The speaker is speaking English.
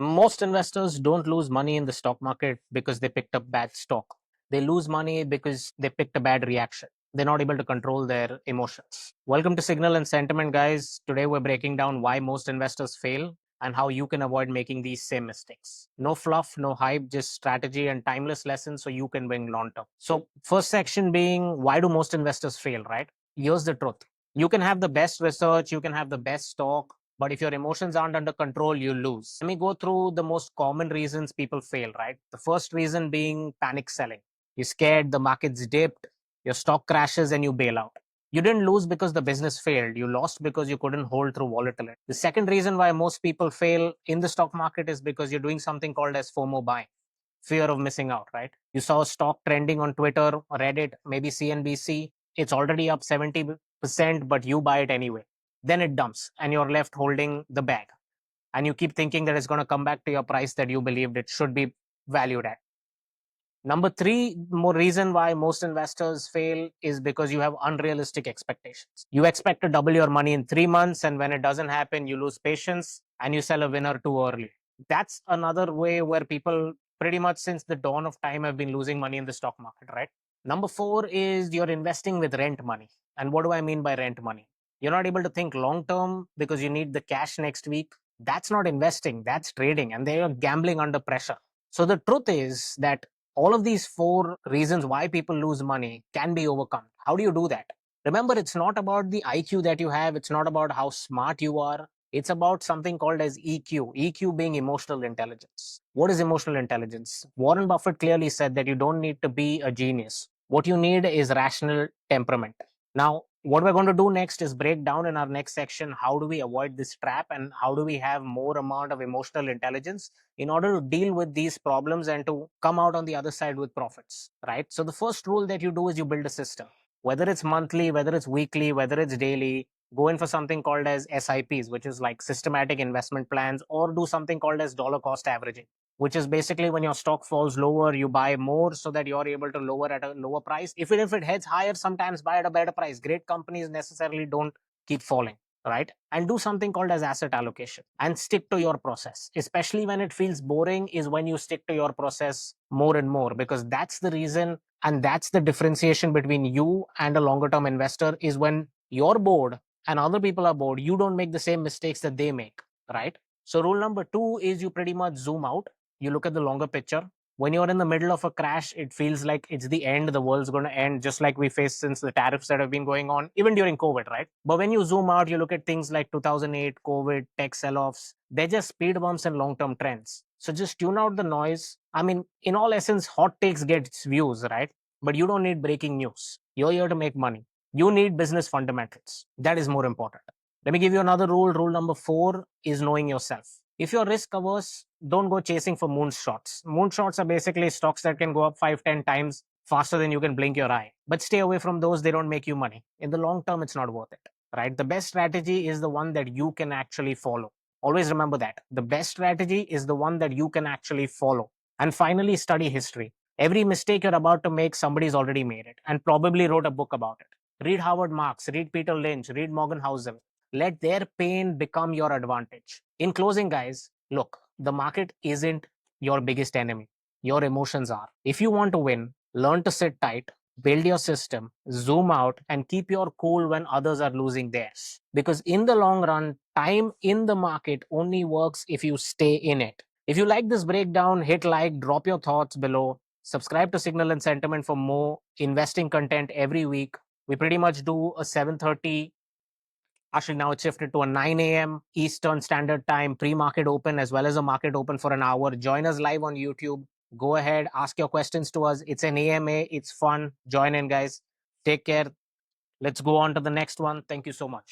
Most investors don't lose money in the stock market because they picked up bad stock. They lose money because they picked a bad reaction. They're not able to control their emotions. Welcome to Signal and Sentiment, guys. Today we're breaking down why most investors fail and how you can avoid making these same mistakes. No fluff, no hype, just strategy and timeless lessons so you can win long term. So, first section being why do most investors fail, right? Here's the truth. You can have the best research, you can have the best stock, but if your emotions aren't under control, you lose. Let me go through the most common reasons people fail, right? The first reason being panic selling. You're scared, the market's dipped, your stock crashes, and you bail out. You didn't lose because the business failed. You lost because you couldn't hold through volatility. The second reason why most people fail in the stock market is because you're doing something called as FOMO buying, fear of missing out, right? You saw a stock trending on Twitter, Reddit, maybe CNBC. It's already up 70%, but you buy it anyway. Then it dumps and you're left holding the bag. And you keep thinking that it's going to come back to your price that you believed it should be valued at. Number three, more reason why most investors fail is because you have unrealistic expectations. You expect to double your money in 3 months, and when it doesn't happen, you lose patience and you sell a winner too early. That's another way where people pretty much since the dawn of time have been losing money in the stock market, right? Number four is you're investing with rent money. And what do I mean by rent money? You're not able to think long term because you need the cash next week. That's not investing, that's trading, and they are gambling under pressure. So the truth is that all of these four reasons why people lose money can be overcome. How do you do that? Remember, it's not about the IQ that you have, it's not about how smart you are. It's about something called as EQ, EQ being emotional intelligence. What is emotional intelligence? Warren Buffett clearly said that you don't need to be a genius. What you need is rational temperament. Now, what we're going to do next is break down in our next section how do we avoid this trap and how do we have more amount of emotional intelligence in order to deal with these problems and to come out on the other side with profits, right? So the first rule that you do is you build a system, whether it's monthly, whether it's weekly, whether it's daily. Go in for something called as SIPs, which is like systematic investment plans, or do something called as dollar cost averaging, which is basically when your stock falls lower, you buy more so that you're able to lower at a lower price. If it heads higher, sometimes buy at a better price. Great companies necessarily don't keep falling, right? And do something called as asset allocation and stick to your process. Especially when it feels boring, is when you stick to your process more and more, because that's the reason and that's the differentiation between you and a longer term investor is when you're bored and other people are bored, you don't make the same mistakes that they make, right? So, rule number two is you pretty much zoom out, you look at the longer picture. When you're in the middle of a crash, it feels like it's the end, the world's going to end, just like we faced since the tariffs that have been going on, even during COVID, right? But when you zoom out, you look at things like 2008, COVID, tech sell offs, they're just speed bumps and long term trends. So just tune out the noise. I mean, in all essence, hot takes get views, right? But you don't need breaking news. You're here to make money. You need business fundamentals. That is more important. Let me give you another rule. Rule number four is knowing yourself. If you're risk averse, don't go chasing for moonshots. Moonshots are basically stocks that can go up 5, 10 times faster than you can blink your eye. But stay away from those. They don't make you money. In the long term, it's not worth it, right? The best strategy is the one that you can actually follow. Always remember that. The best strategy is the one that you can actually follow. And finally, study history. Every mistake you're about to make, somebody's already made it and probably wrote a book about it. Read Howard Marks, read Peter Lynch, read Morgan Housel. Let their pain become your advantage. In closing, guys, look, the market isn't your biggest enemy. Your emotions are. If you want to win, learn to sit tight, build your system, zoom out, and keep your cool when others are losing theirs. Because in the long run, time in the market only works if you stay in it. If you like this breakdown, hit like, drop your thoughts below, subscribe to Signal and Sentiment for more investing content every week. We pretty much do a 7:30. Actually, now it's shifted to a 9 a.m. Eastern Standard Time pre-market open as well as a market open for an hour. Join us live on YouTube. Go ahead, ask your questions to us. It's an AMA. It's fun. Join in, guys. Take care. Let's go on to the next one. Thank you so much.